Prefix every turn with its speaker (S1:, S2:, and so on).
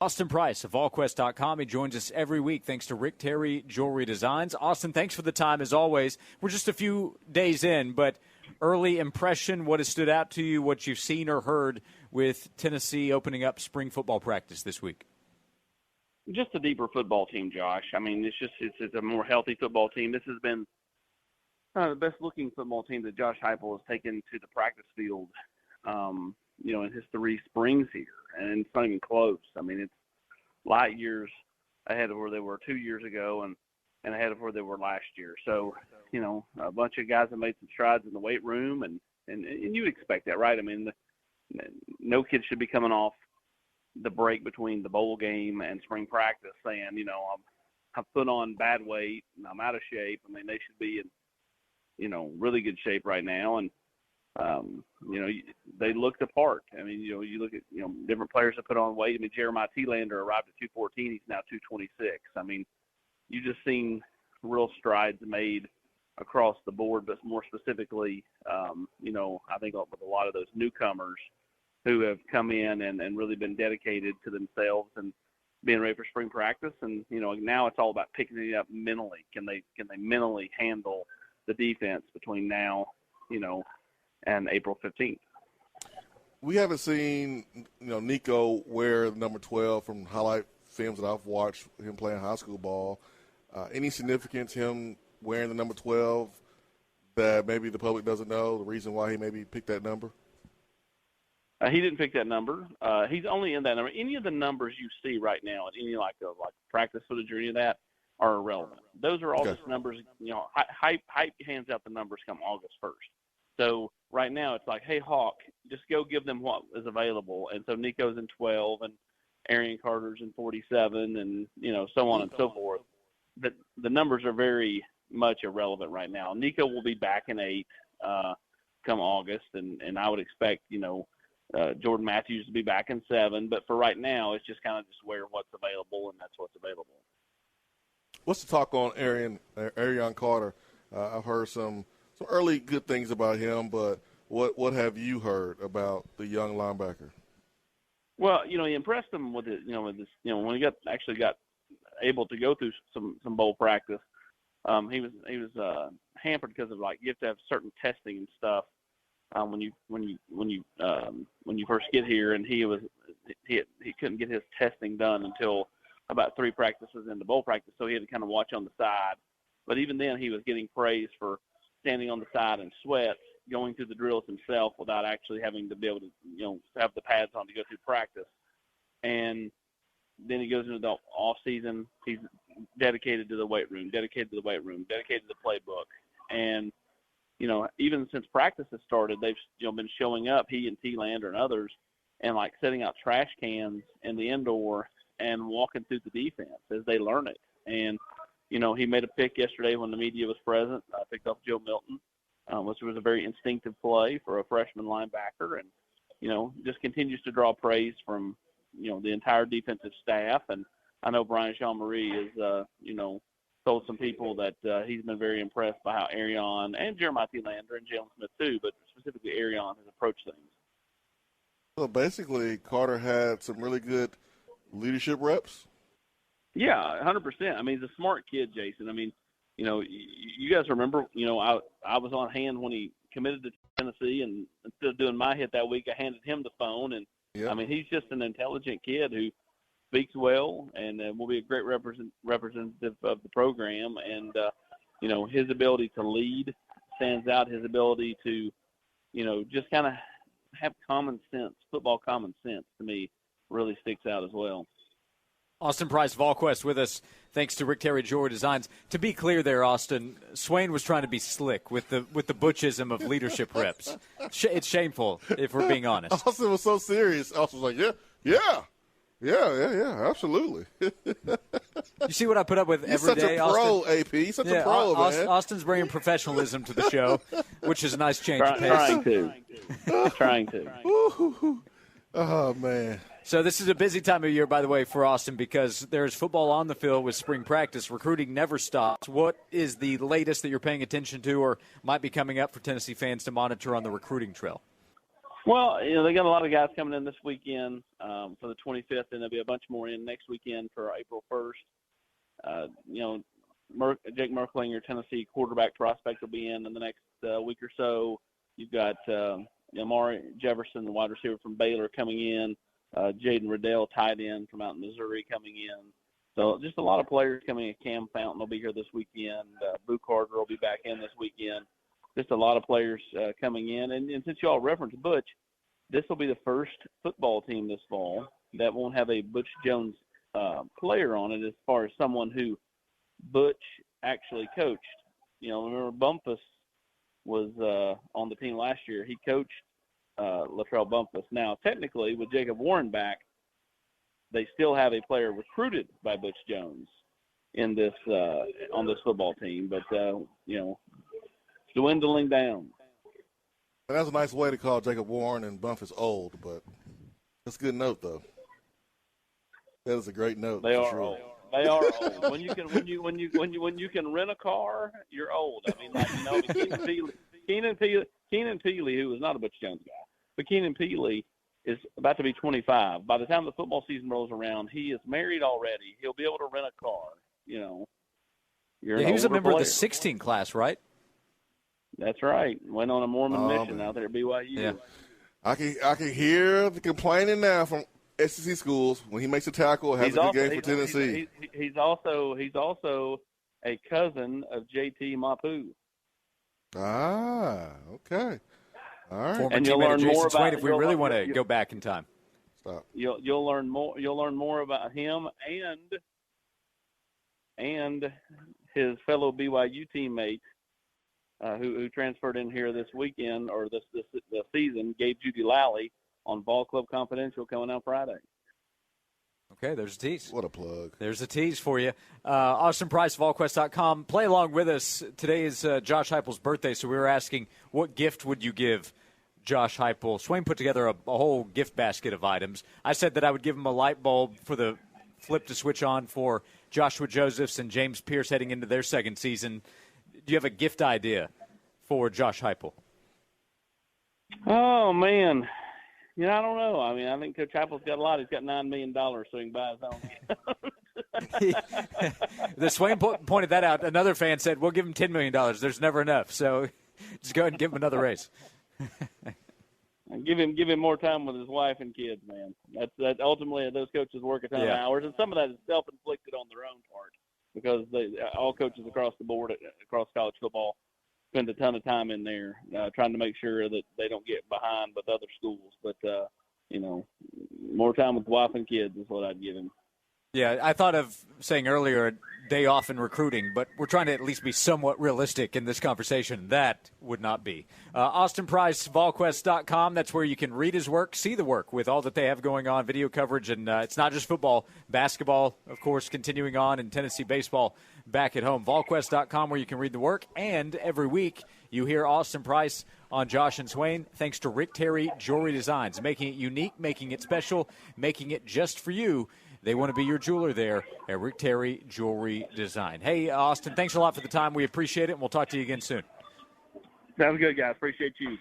S1: Austin Price of Volquest.com. He joins us every week thanks to Rick Terry Jewelry Designs. Austin, thanks for the time as always. We're just a few days in, but early impression, what has stood out to you, what you've seen or heard with Tennessee opening up spring football practice this week?
S2: Just a deeper football team, Josh. I mean, it's a more healthy football team. This has been the best-looking football team that Josh Heupel has taken to the practice field, in his 3 springs here. And it's not even close. I mean, it's light years ahead of where they were 2 years ago and ahead of where they were last year. So, a bunch of guys have made some strides in the weight room, and you expect that, right? I mean, no kid should be coming off the break between the bowl game and spring practice saying, I've put on bad weight and I'm out of shape. I mean, they should be in, really good shape right now. And, they looked apart. I mean, you look at, different players that put on weight. I mean, Jeremiah Thielander arrived at 214. He's now 226. I mean, you just seen real strides made across the board, but more specifically, I think with a lot of those newcomers who have come in and really been dedicated to themselves and being ready for spring practice. And, now it's all about picking it up mentally. Can they mentally handle the defense between now, and April 15th?
S3: We haven't seen, Nico wear number 12 from highlight films that I've watched him playing high school ball. Any significance him wearing the number 12 that maybe the public doesn't know, the reason why he maybe picked that number?
S2: He didn't pick that number. He's only in that number. Any of the numbers you see right now, any like practice footage or any of that, are irrelevant. Those are all just numbers. Hype hands out the numbers come August 1st. So right now it's like, hey, Hawk, just go give them what is available. And so Nico's in 12 and Arion Carter's in 47 and, so on and so forth. But the numbers are very much irrelevant right now. Nico will be back in 8 come August, and I would expect, Jordan Matthews to be back in 7. But for right now, it's just kind of just wear what's available, and that's what's available.
S3: What's the talk on Arion Carter? I've heard some early good things about him, but what have you heard about the young linebacker?
S2: Well, he impressed him with it, when he got able to go through some bowl practice. He was hampered because of you have to have certain testing and stuff when you first get here, and he couldn't get his testing done until about 3 practices into bowl practice, so he had to kind of watch on the side. But even then, he was getting praise for standing on the side in sweat, going through the drills himself without actually having to be able to, have the pads on to go through practice. And then he goes into the off season. He's dedicated to the weight room, dedicated to the playbook. And, even since practice has started, they've, been showing up, he and Thielander and others, and setting out trash cans in the indoor and walking through the defense as they learn it. And, he made a pick yesterday when the media was present. I picked off Joe Milton, which was a very instinctive play for a freshman linebacker, and, just continues to draw praise from, the entire defensive staff. And I know Brian Jean-Marie is, told some people that he's been very impressed by how Arion and Jeremiah Thielander and Jalen Smith too, but specifically Arion has approached things.
S3: So basically, Carter had some really good leadership reps?
S2: Yeah, 100%. I mean, he's a smart kid, Jason. I mean, you guys remember, I was on hand when he committed to Tennessee, and instead of doing my hit that week, I handed him the phone. And, I mean, he's just an intelligent kid who speaks well and will be a great representative of the program. And, his ability to lead stands out. His ability to, just kind of have common sense, football common sense, to me, really sticks out as well.
S1: Austin Price, Volquest, with us, thanks to Rick Terry Jewelry Designs. To be clear there, Austin, Swain was trying to be slick with the butchism of leadership reps. It's shameful, if we're being honest.
S3: Austin was so serious. Austin was like, yeah, absolutely.
S1: You see what I put up with every day, Austin?
S3: Such a pro, AP. Such a pro, man.
S1: Austin's bringing professionalism to the show, which is a nice change of pace.
S2: Trying to.
S3: Oh, man.
S1: So this is a busy time of year, by the way, for Austin, because there's football on the field with spring practice. Recruiting never stops. What is the latest that you're paying attention to or might be coming up for Tennessee fans to monitor on the recruiting trail?
S2: Well, they got a lot of guys coming in this weekend for the 25th, and there'll be a bunch more in next weekend for April 1st. Jake Merklinger, Tennessee quarterback prospect, will be in the next week or so. You've got Amari Jefferson, the wide receiver from Baylor, coming in. Jaden Riddell, tight end from out in Missouri, coming in. So just a lot of players coming in. Cam Fountain will be here this weekend. Boo Carter will be back in this weekend. Just a lot of players coming in. And since you all referenced Butch, this will be the first football team this fall that won't have a Butch Jones player on it as far as someone who Butch actually coached. Remember Bumpus was on the team last year. He coached Latrell Bumpus. Now, technically, with Jacob Warren back, they still have a player recruited by Butch Jones in this on this football team, but dwindling down.
S3: And that's a nice way to call Jacob Warren and Bumpus old, but that's a good note, though. That is a great note.
S2: They are
S3: sure.
S2: old. They are old. When you can rent a car, you're old. I mean, Keenan Peely, who was not a Butch Jones guy, but Keenan Peely is about to be 25. By the time the football season rolls around, he is married already. He'll be able to rent a car. He
S1: was a member of the 16 class, right?
S2: That's right. Went on a Mormon mission out there at BYU.
S1: Yeah.
S3: I can hear the complaining now from SEC schools when he makes a tackle. Has a good game for Tennessee.
S2: He's also a cousin of JT Mapu.
S3: Ah, okay. All right.
S1: Former
S2: and you'll
S1: teammate
S2: learn
S1: of Jason
S2: more
S1: Swain
S2: about.
S1: if we really want to go back in time.
S3: Stop.
S2: You'll learn more. You'll learn more about him and his fellow BYU teammate who transferred in here this weekend or this season, Gabe Judy Lally, on Ball Club Confidential coming out Friday.
S1: Okay, there's a tease.
S3: What a plug.
S1: There's a tease for you. Austin Price, Volquest.com. Play along with us. Today is Josh Heupel's birthday, so we were asking, what gift would you give Josh Heupel? Swain put together a whole gift basket of items. I said that I would give him a light bulb for the flip to switch on for Joshua Josephs and James Pierce heading into their second season. Do you have a gift idea for Josh Heupel?
S2: Oh, man. I don't know. I mean, I think Coach Heupel's got a lot. He's got $9 million, so he can buy his own.
S1: The Swain pointed that out. Another fan said, we'll give him $10 million. There's never enough. So just go ahead and give him another raise.
S2: Give him more time with his wife and kids, man. That's ultimately those coaches work a ton of hours, and some of that is self-inflicted on their own part because all coaches across the board, across college football, spend a ton of time in there trying to make sure that they don't get behind with other schools. But, more time with wife and kids is what I'd give him.
S1: Yeah, I thought of saying earlier a day off in recruiting, but we're trying to at least be somewhat realistic in this conversation. That would not be. Austin Price, Volquest.com. That's where you can read his work, see the work with all that they have going on, video coverage. And it's not just football, basketball, of course, continuing on, and Tennessee baseball back at home. Volquest.com, where you can read the work. And every week you hear Austin Price on Josh and Swain, thanks to Rick Terry Jewelry Designs, making it unique, making it special, making it just for you. They want to be your jeweler there at Rick Terry Jewelry Design. Hey, Austin, thanks a lot for the time. We appreciate it, and we'll talk to you again soon.
S2: Sounds good, guys. Appreciate you.